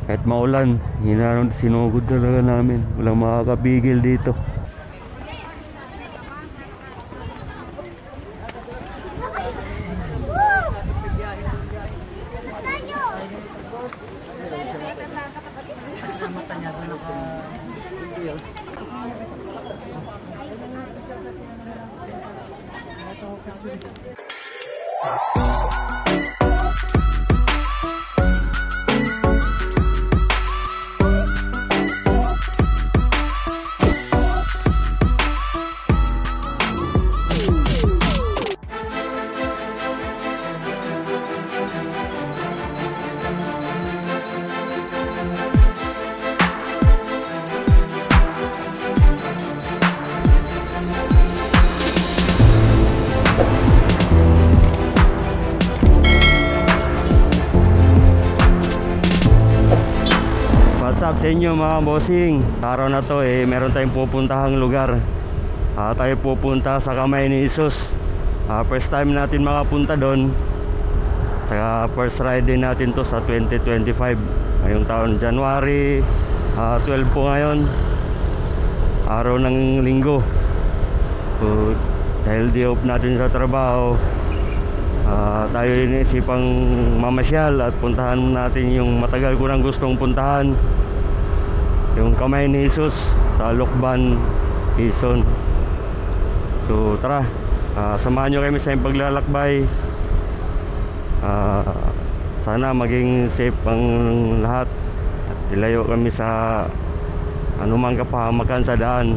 Kahit maulan, sinugod talaga namin. Walang makakapigil dito. What's up sa inyo mga bossing? Araw na to meron tayong pupuntahang lugar. Tayo pupunta sa Kamay ni Jesus. First time natin makapunta doon. Saka first ride din natin to sa 2025. Ngayong taon, January 12 po ngayon. Araw ng linggo. So, dahil di off natin sa trabaho, tayo inisipang mamasyal at puntahan natin yung matagal ko nang gustong puntahan, yung Kamay ni Jesus sa Lucban, Quezon. So tara, samahan nyo kami sa paglalakbay. Sana maging safe ang lahat. Ilayo kami sa anumang kapahamakan sa daan.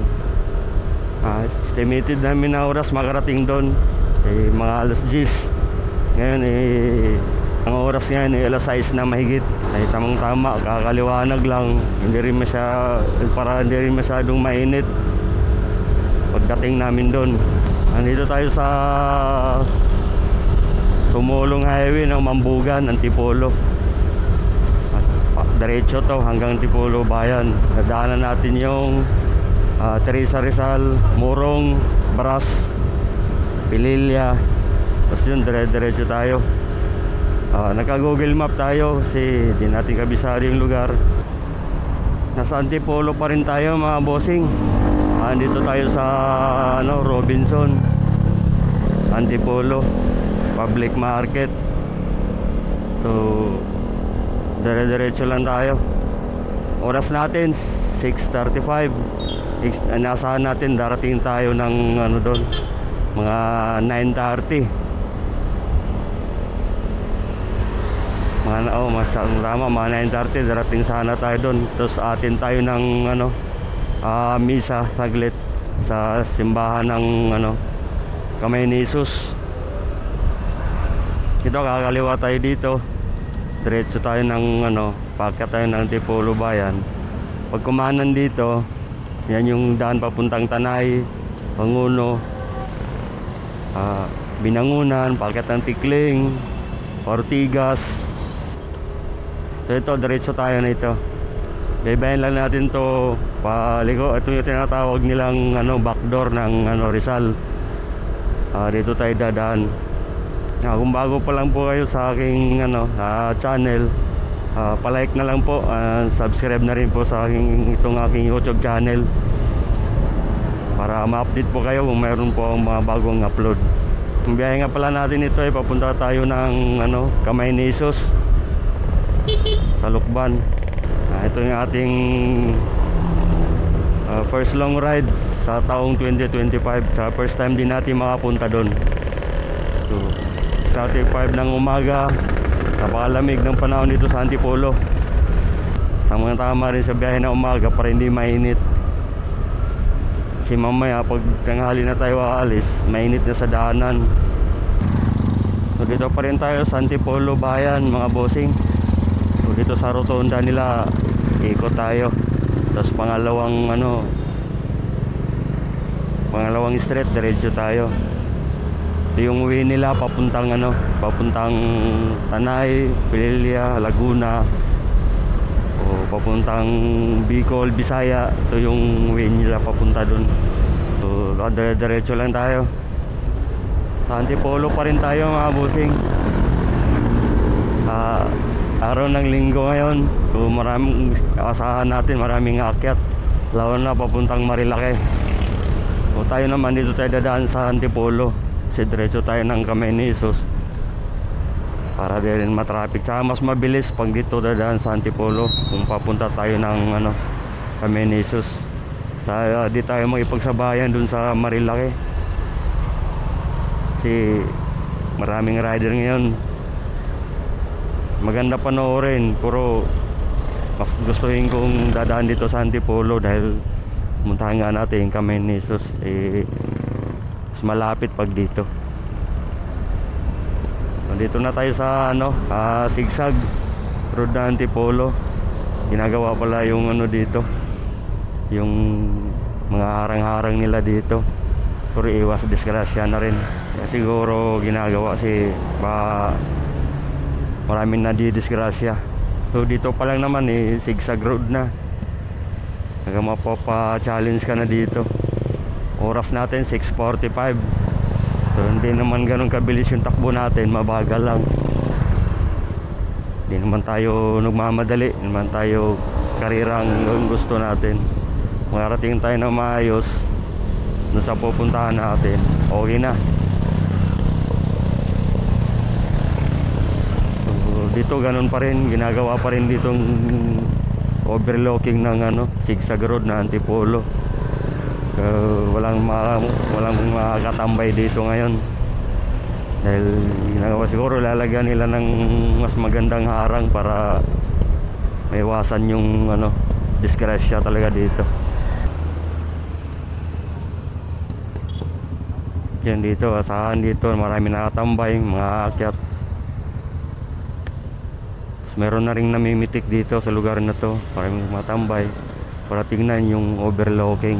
Estimated namin na oras makarating doon mga alas 10. Ngayon ang oras ngayon alas 6 na mahigit. Ay tamang tama, kakaliwanag lang. Hindi rin masyadong mainit pagdating namin doon. Nandito tayo sa Sumulong Highway ng Mambugan, Antipolo. Diretso to hanggang Antipolo Bayan. Nadaanan natin yung Teresa Rizal, Morong, Bras, Pililla. Tapos yun, diretso tayo. Naka-Google Map tayo kasi di natin kabisado yung lugar. Nasa Antipolo pa rin tayo mga bossing. Dito tayo sa Robinson, Antipolo Public Market. So diretso lang tayo. Oras natin 6:35. Inasahan natin darating tayo ng doon mga 9:30. Masyadong tama, mga 9:30 darating sana tayo doon. Tapos atin tayo ng misa saglit sa simbahan ng Kamay ni Jesus. Ito, kakaliwa tayo dito. Diretso tayo ng paakyat tayo ng Antipolo Bayan. Pag kumanan dito, yan yung daan papuntang Tanay, Panguno, Binangunan, paakyat ng Tikling, Ortigas. So ito, diretso tayo na ito. Baybayin lang natin to paliko. Ito yung tinatawag nilang backdoor ng Rizal. Dito tayo dadaan. Kung bago pa lang po kayo sa aking channel, palike na lang po, subscribe na rin po sa itong aking YouTube channel para ma-update po kayo kung mayroon po ang mga bagong upload. Ang biyahe nga pala natin ito papunta tayo ng Kamay ni Jesus sa Lucban. Ito yung ating first long ride sa taong 2025. Sa first time din natin makapunta doon. So, sa 5 ng umaga, napakalamig ng panahon dito sa Antipolo. Tama rin sa biyahe na umaga para hindi mainit. Kasi mamaya pag tanghali na tayo aalis, mainit na sa daanan. So dito pa rin tayo sa Antipolo Bayan mga bossing. So dito sa rotonda nila, ikot tayo. Tapos pangalawang street, diretso tayo. Ito yung way nila papuntang papuntang Tanay, Pililla, Laguna, o papuntang Bicol, Bisaya. Ito yung way nila papunta dun. So diretso lang tayo. Sa Antipolo pa rin tayo mga bossing. Araw ng linggo ngayon. So maraming asahan natin, maraming aakyat. Lalo na papuntang Marilake. So tayo naman dito tayo dadaan sa Antipolo. Kasi diretso tayo ng Kamay ni Jesus. Para din matraffic. Tsaka mas mabilis pag dito dadaan sa Antipolo. Kung papunta tayo ng Kamay ni Jesus. Sa di tayo makipagsabayan dun sa Marilake. Kasi maraming rider ngayon. Maganda panoorin. Puro mas gustuhin kong dadaan dito sa Antipolo. Dahil muntahan nga natin yung Kamay ni Jesus. Mas malapit pag dito. So, dito na tayo sa Sigsag Road na Antipolo. Ginagawa pala yung dito, yung mga harang-harang nila dito. Pero iwas disgrasya na rin. Siguro ginagawa kasi maraming nadidisgrasya. So dito pa lang naman Sigsag Road na. Mapapa-challenge ka na dito. Oras natin 6:45. So hindi naman ganun kabilis yung takbo natin, mabagal lang. Hindi naman tayo nagmamadali, hindi naman tayo karirang gusto natin. Makarating tayo na maayos dun sa pupuntahan natin, okay na. So, dito ganun pa rin, ginagawa pa rin ditong overlooking ng Sigsag Road na Antipolo. Walang makakatambay dito ngayon dahil ginagawa, siguro lalagyan nila ng mas magandang harang para maiwasan yung disgrasya talaga dito. Yan dito, asahan dito marami nakatambay, mga akyat. Meron na ring namimitik dito sa lugar na to, maraming matambay para tingnan yung overlooking.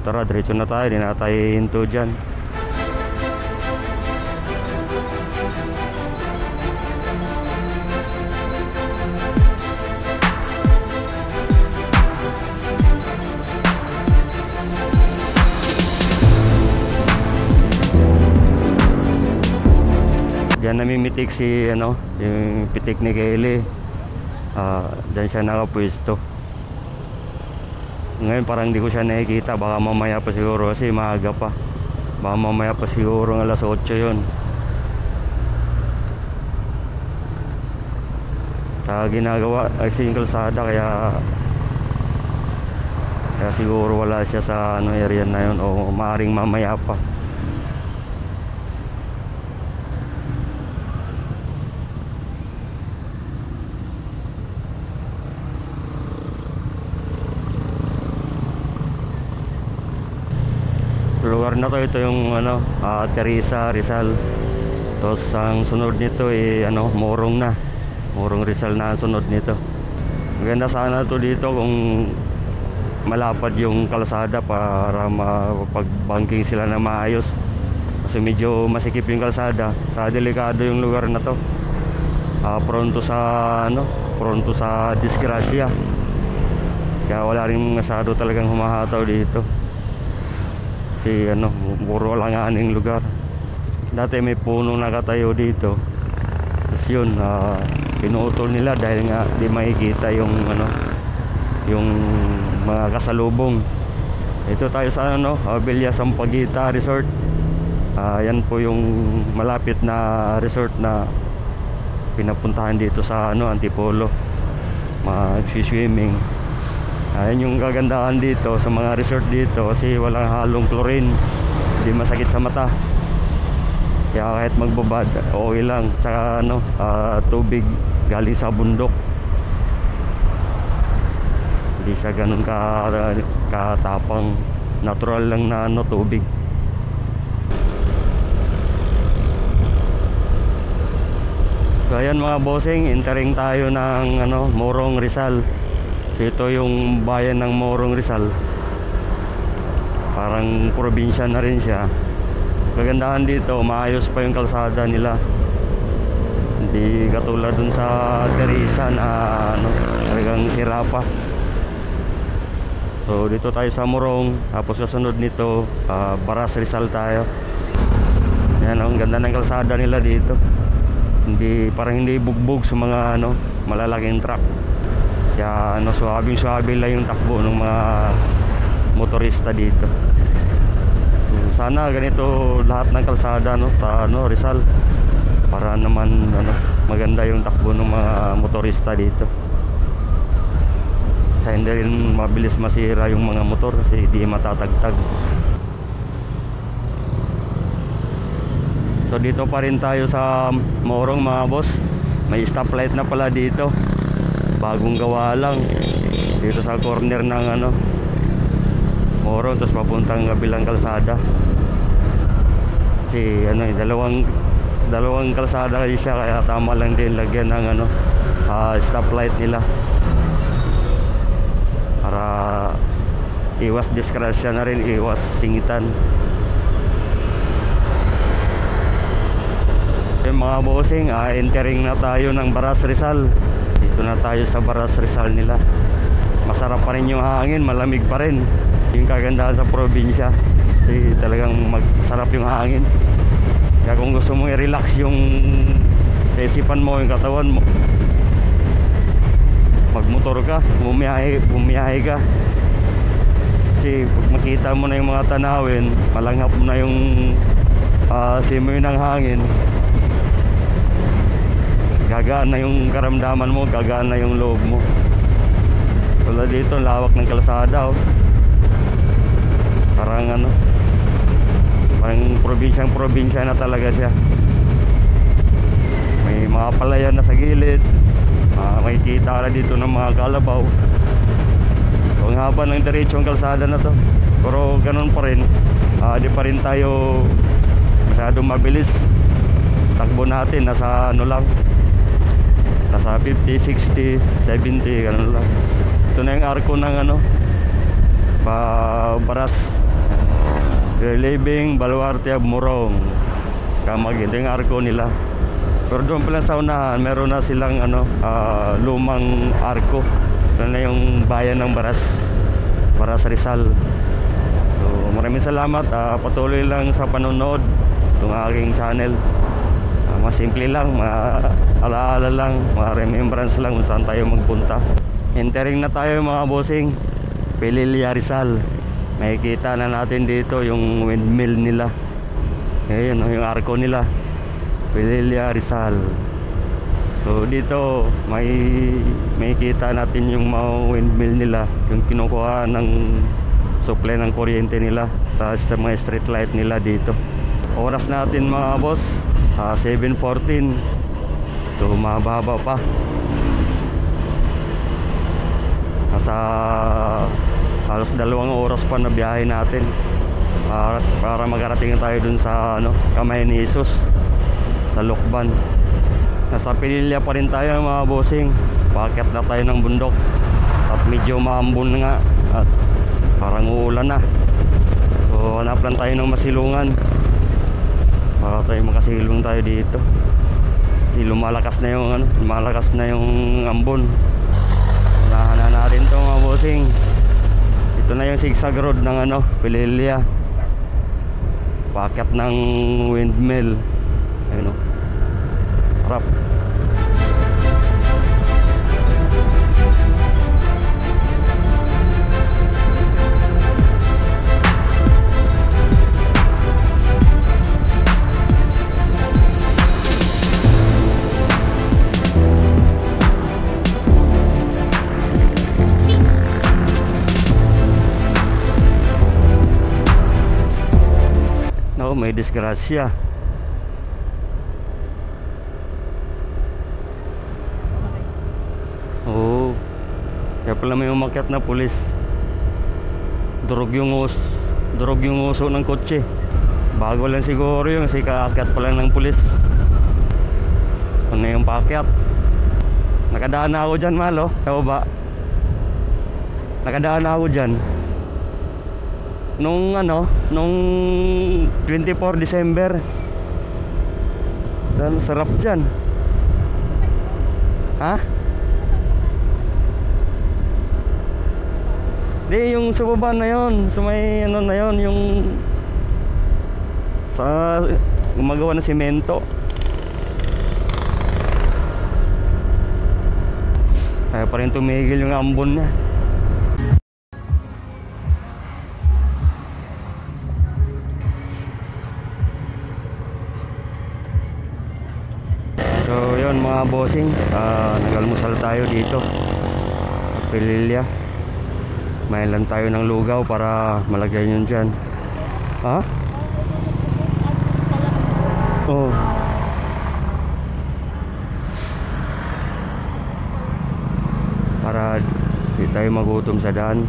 Tara, diretso na tayo, di na tayo hinto dyan. Diyan namimitik si yung pitik ni Kelly. Diyan siya nakapwesto. Ngayon parang hindi ko siya nakikita. Baka mamaya pa siguro kasi maaga pa. Baka mamaya pa siguro ng alas 8 yun. Ginagawa kasi yung kalsada kaya siguro wala siya sa area na yun. O maaaring mamaya pa. Lugar na to, ito yung Teresa, Rizal. Tapos ang sunod nito Morong na. Morong, Rizal na ang sunod nito. Maganda sana to dito kung malapad yung kalsada para mapag-banking sila na maayos. Kasi medyo masikip yung kalsada. Sa delikado yung lugar na to. Pronto sa disgrasya. Kaya wala rin masyado talagang humahataw dito. Kasi puro langaning lugar. Dati may puno nakatayo dito. Tapos yun, pinutol nila dahil nga di makikita yung yung mga kasalubong. Ito tayo sa Villa Sampaguita Resort. Yan po yung malapit na resort na pinapuntahan dito sa Antipolo. Mag-swimming. Ayan yung kagandahan dito sa mga resort dito kasi walang halong chlorine, hindi masakit sa mata. Kaya kahit magbabad, okay lang. Tsaka tubig galing sa bundok. Hindi siya ganun katapang. Natural lang na tubig. So ayan mga bossing, entering tayo ng Morong, Rizal. So ito yung bayan ng Morong, Rizal. Parang probinsya na rin siya. Kagandahan dito, maayos pa yung kalsada nila. Hindi katulad dun sa Teresa na talagang sira pa. So dito tayo sa Morong. Tapos kasunod nito Baras, Rizal tayo. Yan, ang ganda ng kalsada nila dito. Parang hindi bugbog sa mga malalaking truck. Kaya suwabing-suwabe lang yung takbo ng mga motorista dito. Sana ganito lahat ng kalsada sa Rizal, para naman maganda yung takbo ng mga motorista dito. Kaya hindi rin mabilis masira yung mga motor kasi hindi matatagtag. So dito pa rin tayo sa Morong, mga boss. May stoplight na pala dito, bagong gawa lang dito sa corner ng Morong, tapos papuntang kabilang kalsada. Kasi dalawang kalsada kasi siya, kaya tama lang din lagyan ng stoplight nila para iwas disgrasya na rin, iwas singitan. Mga bossing, entering na tayo ng Baras Rizal. Dito na tayo sa Baras Rizal nila. Masarap pa rin yung hangin, malamig pa rin. Yung kagandahan sa probinsya, kasi talagang masarap yung hangin. Kaya kung gusto mo i-relax yung isipan mo, yung katawan mo, magmotor ka, bumiyahe ka. Kasi pag makita mo na yung mga tanawin, malanghap mo na yung simoy ng hangin, gagaan na yung karamdaman mo, gagaan na yung loob mo. Tulad dito, lawak ng kalsada, parang probinsya na talaga siya. May mga palayan na sa gilid, makikita ka na dito ng mga kalabaw. So, ang haba ng diretsong kalsada na to, pero ganun pa rin, di pa rin tayo masyadong mabilis. Takbo natin nasa lang, nasa 50, 60, 70, ganun lang. Ito na yung arko ng Baras, Relibing, Baluarte, Morong, Camiguin. Ito yung arko nila. Pero doon pala sa unahan, meron na silang lumang arko. Ito na yung bayan ng Baras Rizal. So, maraming salamat. Patuloy lang sa panonood ng aking channel. Mas simple lang, alaala lang, remembrance lang kung saan tayo magpunta. Entering na tayo, mga bossing, Pililya Rizal. Makikita na natin dito yung windmill nila. Ayun, yung arko nila, Pililya Rizal. So dito makikita natin yung mga windmill nila, yung kinukuha ng supply ng kuryente nila sa mga street light nila dito. Oras natin, mga boss, 7:14. So mahaba pa, nasa halos 2 oras pa na biyahe natin para magarating tayo dun sa Kamay ni Jesus, sa Lukban. Nasa Pililya pa rin tayo, mga bossing. Paakyat na tayo ng bundok at medyo maambon nga at parang uulan na. So hanap lang tayo ng masilungan para tayo makasilong tayo dito. Kasi lumalakas na yung ambon. Unahan na natin to, mga bossing. Ito na yung zigzag road ng Pililya. Paakyat ng windmill. Ayun, harap. May disgrasya. Oo, kaya pala may umakyat na pulis. Durog yung uso ng kotse. Bago lang siguro yung kasi kaakyat pa lang ng pulis. Ano yung paakyat? Nakadaan na ako dyan, malo. Ewa ba? Nakadaan na ako dyan nung 24 December. Dan sarap dyan. Ha? Di, yung sa baba na yon, sa may na yon, yung sa gumagawa ng semento. Kaya pa rin tumigil yung ambon niya. So yun mga bossing, nag-almusal tayo dito sa Pililya. Mailan tayo ng lugaw para malagyan yun dyan. Ha? Oo. Para di tayo magutom sa daan.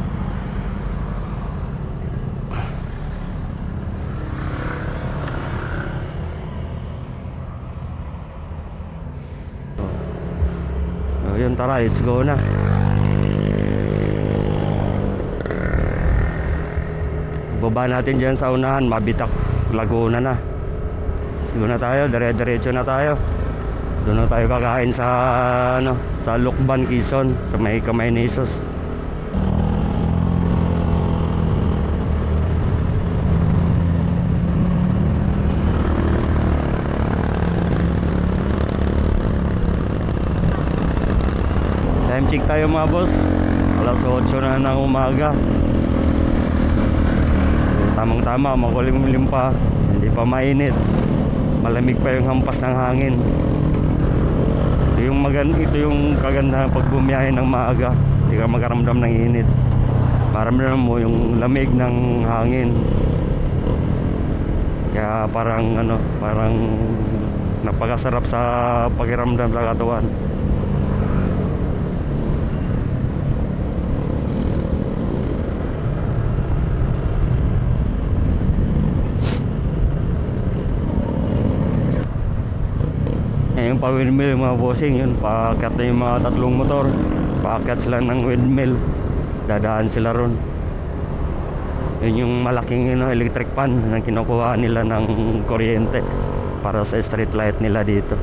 So yun, tara, let's go na. Baba natin dyan sa unahan, Mabitak, Laguna na. Doon na tayo, dire-diretso na tayo. Doon na tayo kakain sa sa Lukban, Quezon, sa may Kamay ni Jesus. Time check tayo mga boss, alas 8 na ng umaga. Tamang tama, makulimlim pa, hindi pa mainit, malamig pa yung hampas ng hangin. Ito yung kagandahan pag bumiyahe ng maaga, hindi ka makaramdam ng init, maramdaman mo yung lamig ng hangin. Kaya parang napakasarap sa pakiramdam sa katawan. Yung pa-windmill mga bossing, yun, paakyat na yung mga tatlong motor, paakyat sila ng windmill, dadaan sila ron. Yun yung malaking electric pan na kinukuha nila ng kuryente para sa street light nila dito.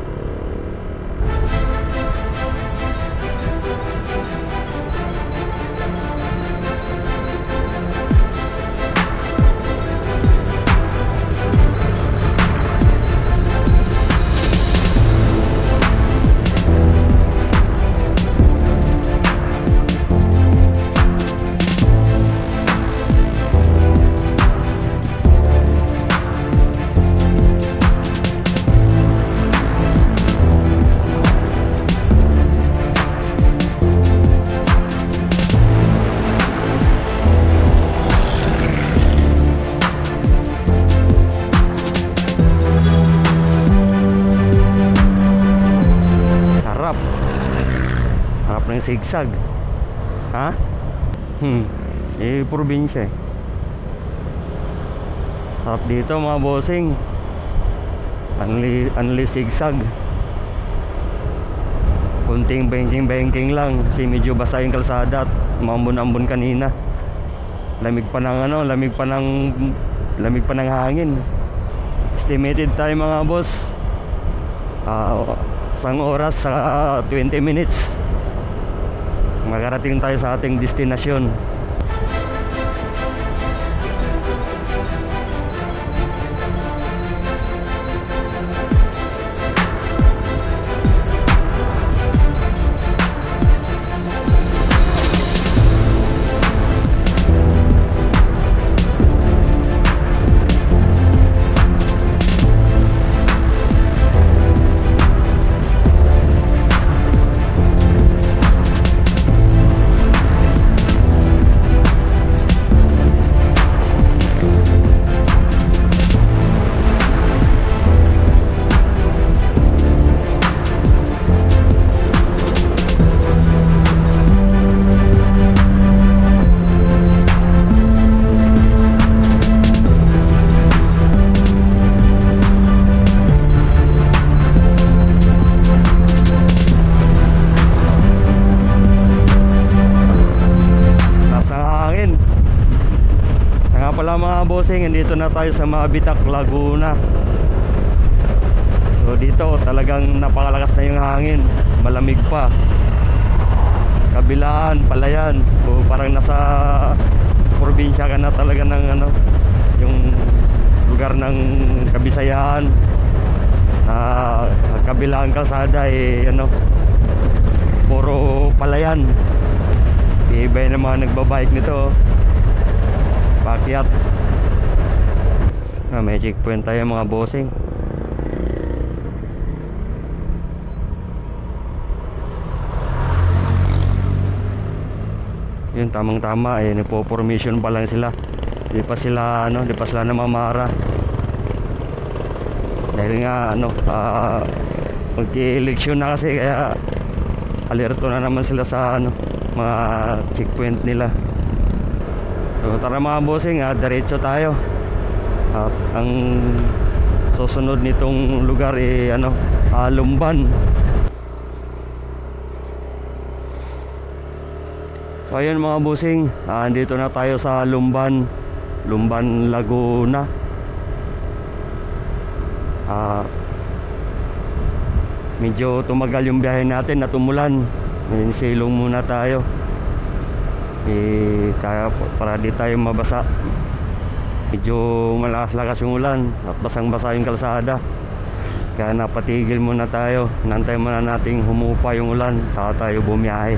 Harap ng sigsag. Ha? Probinsya eh. Harap dito mga bossing, Anli sigsag. Kunting banking lang, kasi medyo basa yung kalsada at maambon-ambon kanina. Lamig pa ng hangin. Estimated tayo mga boss, isang oras sa 20 minutes makarating tayo sa ating destinasyon. Mga bossing, dito na tayo sa Mabitak, Laguna. So dito talagang napakalakas na yung hangin, malamig pa. Kabilaan, Palayan, so parang nasa probinsya ka na talaga ng yung lugar ng Kabisayan. kabilang kalsada ano, puro palayan. Iba yung mga nagbabike nito, pakyat. May checkpoint tayo mga bossing. Yun, tamang tama, nagpo-formation pa lang sila. Di pa sila namamara. Dahil nga magki-eleksyon na kasi, kaya alerto na naman sila sa mga checkpoint nila. So tara mga bossing, diretso tayo. Ang susunod nitong lugar Lumban. So ayun mga bossing, andito na tayo sa Lumban, Laguna. Medyo tumagal yung biyahe natin at umulan. Silong muna tayo. Kaya para di tayo mabasa. Medyo malakas-lakas yung ulan at basang-basa yung kalsada. Kaya napatigil muna tayo. Nantay muna nating humupa yung ulan, saka tayo bumiyahe.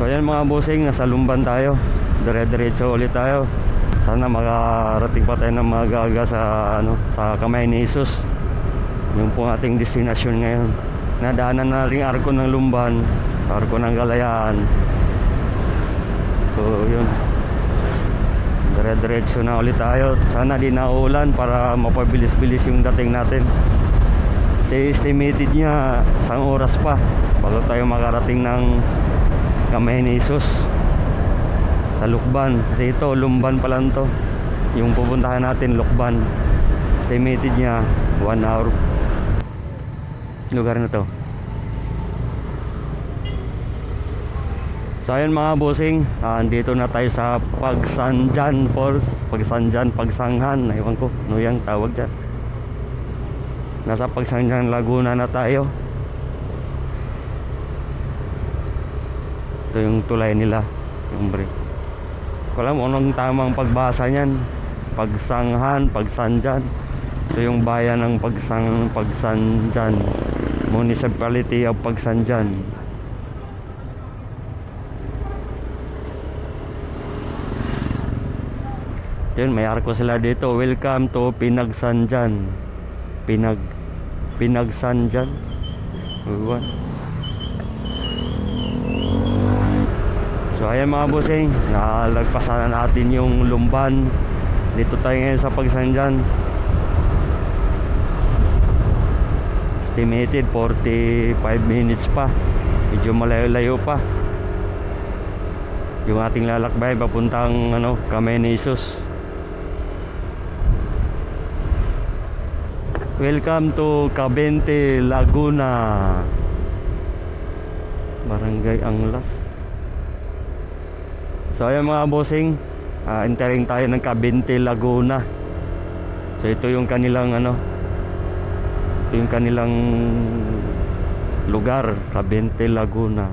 So ayan mga bossing, nasa Lumban tayo. Dire-diretso ulit tayo. Sana makarating pa tayo ng magaga sa kamay ni Jesus. Yung po ating destinasyon ngayon. Nadaanan na rin arko ng Lumban, arko ng Kalayaan. So yun, dire-diretso na ulit tayo. Sana di na ulan para mapabilis-bilis yung dating natin. Kasi estimated niya 1 oras pa bago tayo makarating ng kamay ni Jesus sa Lukban. Kasi ito Lumban pa lang to, yung pupuntahan natin Lukban. Estimated niya 1 hour lugar na to. So ayun mga bossing, andito na tayo sa Pagsanjan Falls. Pagsanghan, ewan ko ano yung tawag dyan. Nasa Pagsanjan Laguna na tayo. Ito yung tulay nila, yung brick. Ko alam anong tamang pagbasa niyan. Pagsanghan, Pagsanjan. Ito yung bayan ng Pagsanjan, Municipality of Pagsanjan. Yun, may arko sila dito. Welcome to Pinagsanjan. Pinagsanjan. So ayan mga bossing, nalagpasan na natin yung Lumban. Dito tayo ngayon sa Pagsanjan. Estimated 45 minutes pa. Medyo malayo-layo pa yung ating lalakbay papuntang kamay ni Jesus. Welcome to Cabente, Laguna, Barangay Anglas. So ayan mga bossing, entering tayo ng Cabente, Laguna. So ito yung kanilang ito yung kanilang lugar, Cabente, Laguna.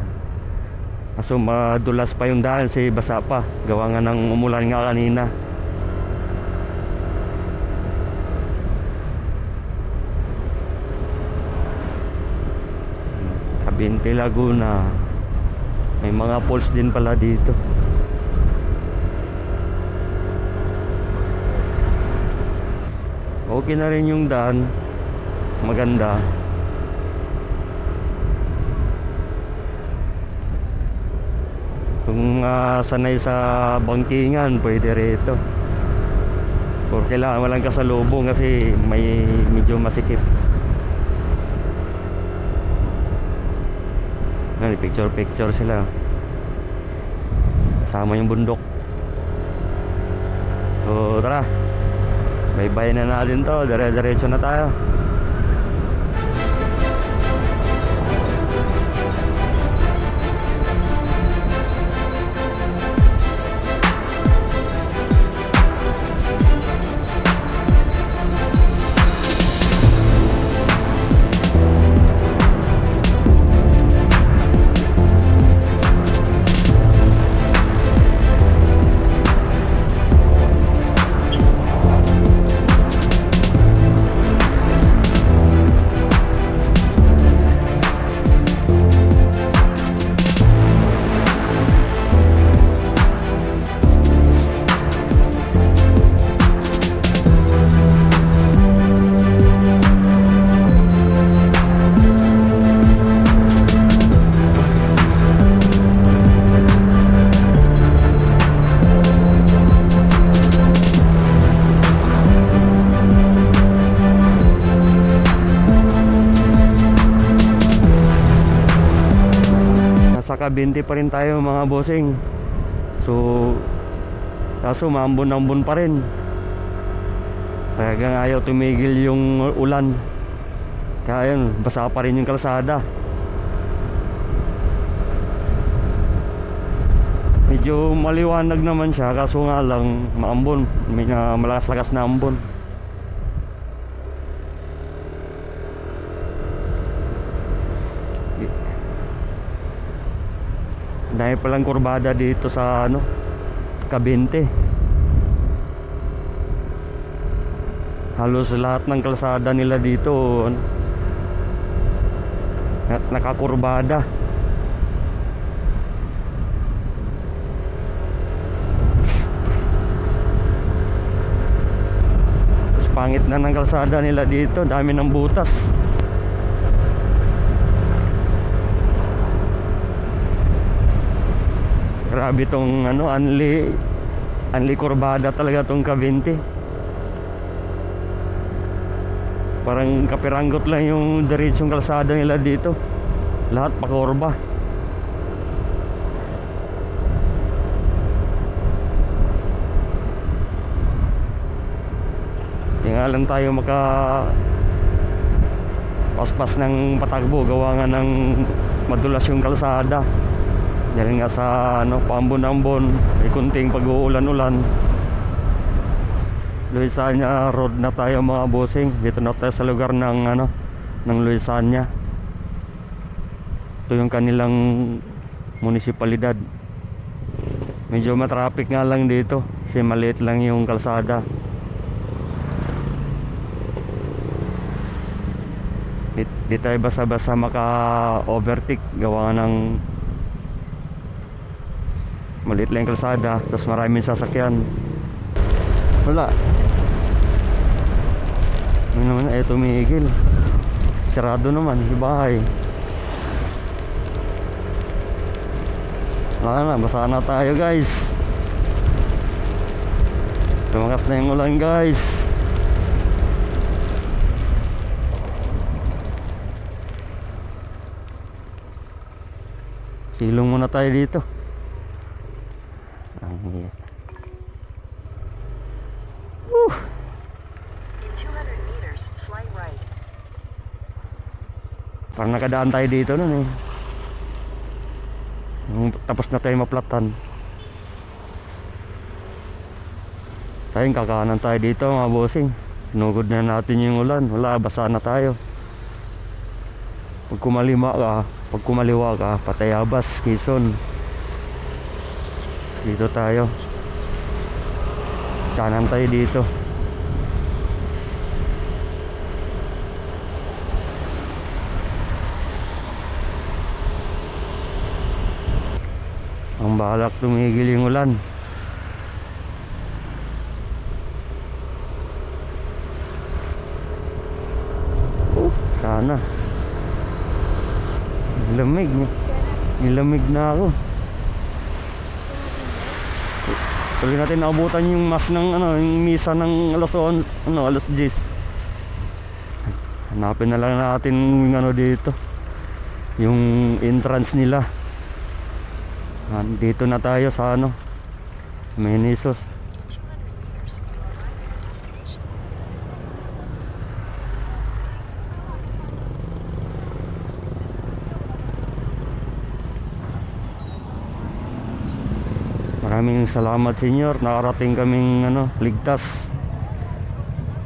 So madulas pa yung daan, si basa pa, gawa nga ng umulan nga kanina. Cabente, Laguna. May mga falls din pala dito. Okay na rin yung daan, maganda. Kung sanay sa bangkingan, pwede rito. Pero kailangan walang kasalubong kasi may medyo masikip. Picture sila. Kasama yung bundok. So tara, bye-bye na natin to. Dire-diretso na tayo. Kabinte pa rin tayo mga bossing. So kaso maambon-ambon pa rin. Talagang ayaw tumigil yung ulan. Kaya yun, basa pa rin yung kalsada. Medyo maliwanag naman siya, kaso nga lang maambon. May malakas-lakas na ambon. Dahil palang kurbada dito sa Kabinte. Halos lahat ng kalsada nila dito nakakurbada. Tapos pangit na ng kalsada nila dito, dami ng butas. Grabe tong anli kurbada talaga tong Kabinte. Parang kapiranggot lang yung diretsong kalsada nila dito. Lahat pakurba. Di nga lang tayo paspas ng patakbo, gawa nga ng madulas yung kalsada. Dahil nga sa paambon-ambon, may kunting pag-uulan-ulan. Luisania Road na tayo mga bossing. Dito na tayo sa lugar ng ng Luisania. Ito yung kanilang munisipalidad. Medyo matraffic nga lang dito kasi maliit lang yung kalsada. Di tayo basa-basa maka-overtake, gawa ng maliit lang yung kalsada, tapos maraming sasakyan. Wala. Ano naman, tumigil. Sarado naman yung bahay. Wala na, basa na tayo guys. Tumakas na yung ulan guys. Silong muna tayo dito. Parang nakadaan tayo dito nun eh. Tapos na tayo maplatan. Sayang, kakanan tayo dito mga bossing. Sinugod na natin yung ulan. Wala, basa na tayo. Pag kumaliwa ka, Patayabas, Quezon. Dito tayo. Kanan tayo dito. Ang balak tumigil yung ulan. Sana. Nilamig na ako. Tuloy natin naabutan yung mas ng yung misa ng alas 10. Hanapin na lang natin yung dito. Yung entrance nila. Dito na tayo sa Menisos. Maraming salamat senyor, nakarating kaming ligtas.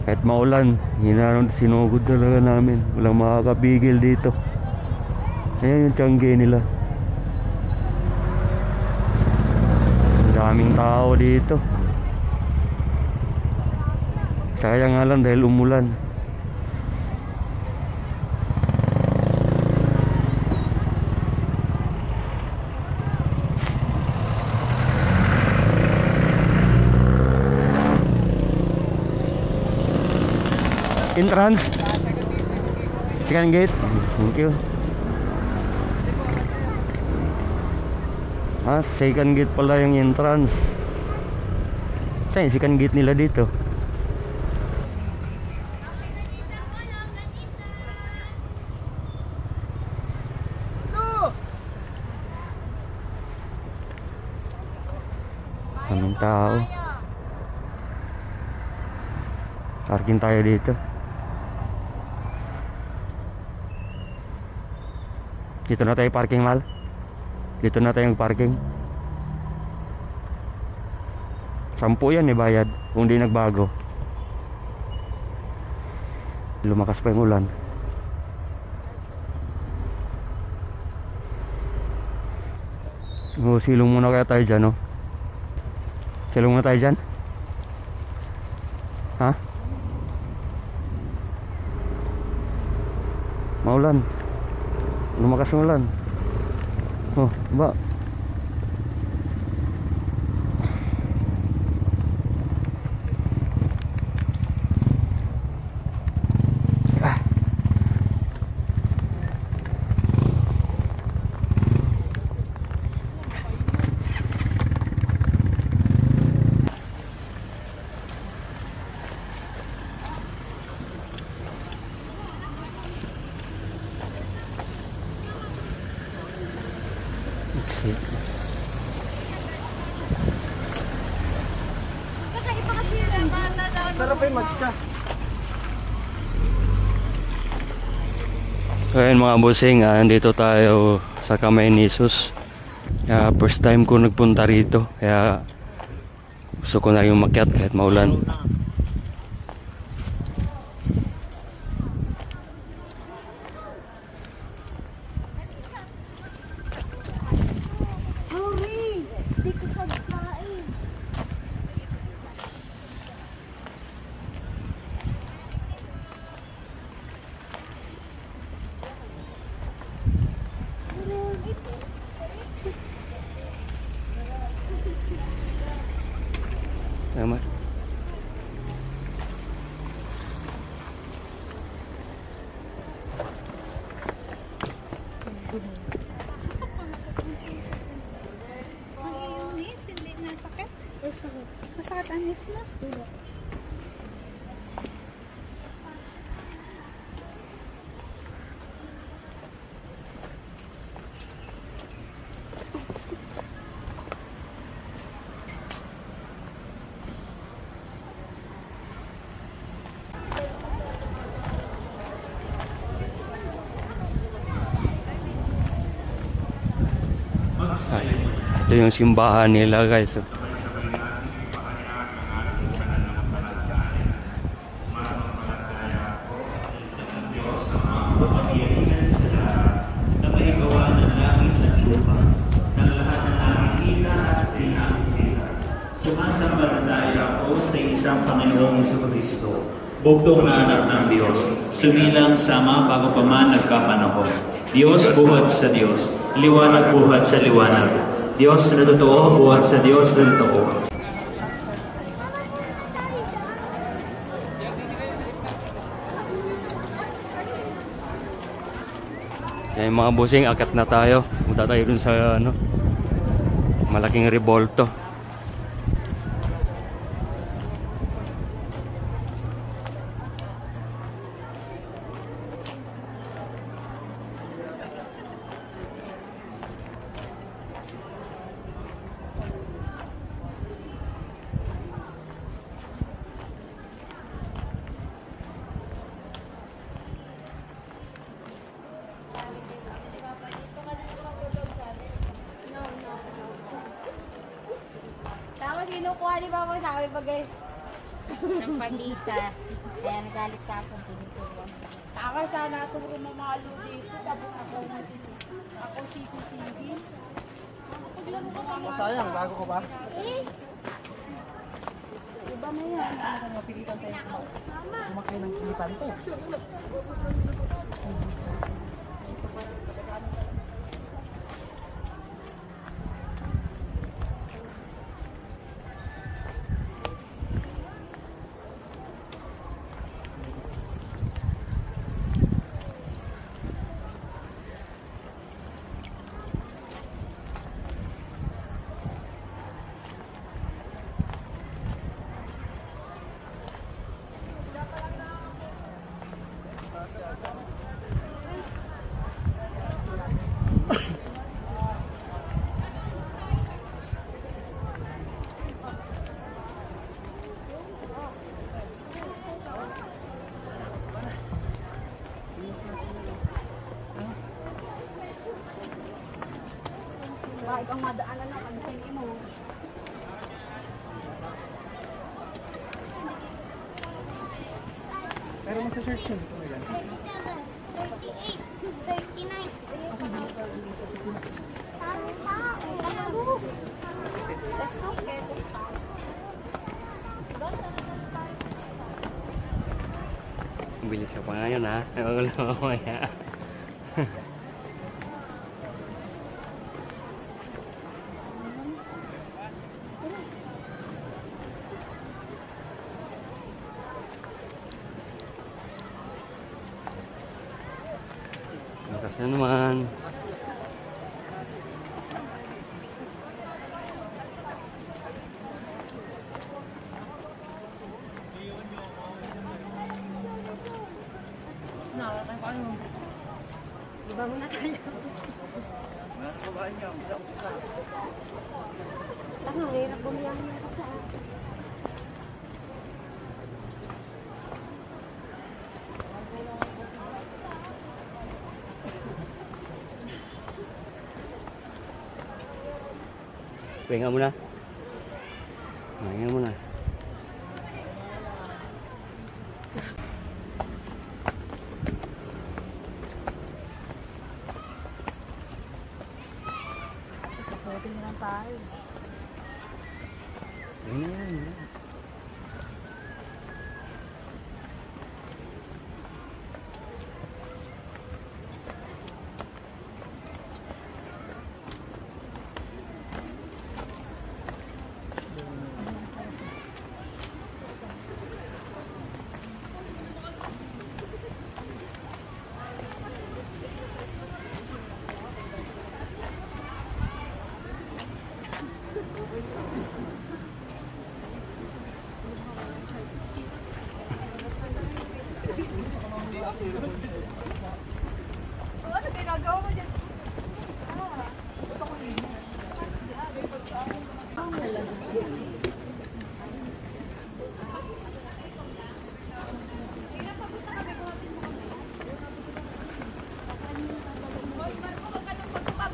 Kahit maulan, sinugod talaga namin. Walang makakapigil dito. Ayan yung tiyangge nila. Daming tao dito. Kaya nga lang dahil umulan. Entrance second gate. Thank you. Second gate pala yung entrance. Saan yung second gate nila dito? tao. Parking tayo dito. Dito na tayo parking, mal. Dito na tayo parking. 10 yan bayad kung di nagbago. Lumakas pa yung ulan. Silong muna kaya tayo dyan, no? Silong muna tayo dyan. Ha? Maulan. Lumakas yung ulan. Oh, ba? Exit. Sarap yung matcha. So ayun mga bossing, nandito tayo sa Kamay ni Jesus. First time ko nagpunta rito, kaya gusto ko na rin umakyat kahit maulan. Tama. Ang iunis, hindi na sakit. Masakit ang iunis na. Ito yung simbahan nila, guys. Sumasampalataya ako sa isang Panginoong Jesucristo, bugtong na anak ng Diyos, sumilang sama bago pa man nagkapanahon. Diyos buhat sa Diyos, liwanag buhat sa liwanag. Diyos na totoo buhat sa Diyos na totoo. Kaya mga bossing, akat na tayo. Punta tayo dun sa malaking rebolto. Tapos kinukuha ni Papa sabi pa guys. Ng pagkita. Kaya nagalit ka ako. Taka sana ako rumamalo dito. Tapos ako CCTV. Sayang, bago ko ba? Eh, iba na yan. Sumakay ng silipan to. lagi kang madaanan ng kantin mo. Pero magsa-search yun. Ito na yan. 37, 38, 39. Tamang tao. Let's go, Keto. Bilis ka pa ngayon ha. Wala mamaya. Lakas na naman. Iba muna tayo. Tanga, hirap bumiyahin na ka sa akin. Pahinga muna. Pahinga muna. Pwede na lang tayo. Pahinga yan. Ano ginagawa mo dyan?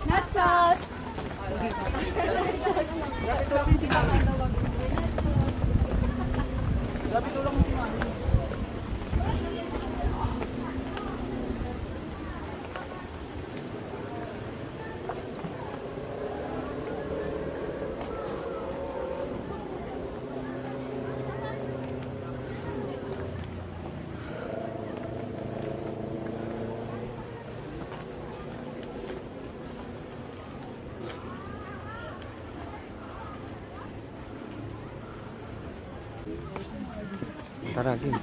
Nachos! Tara, game.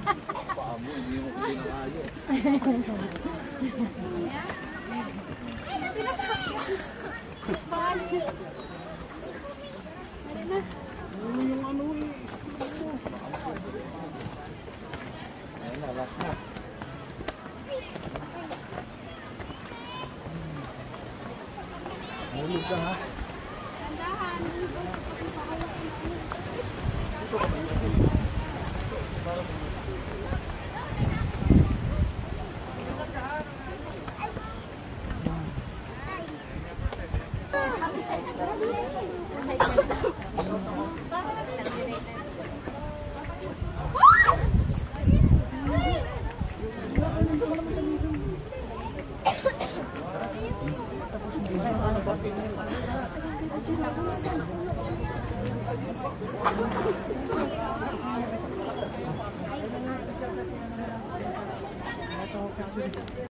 Ayun na, last na. Hulog ka ha.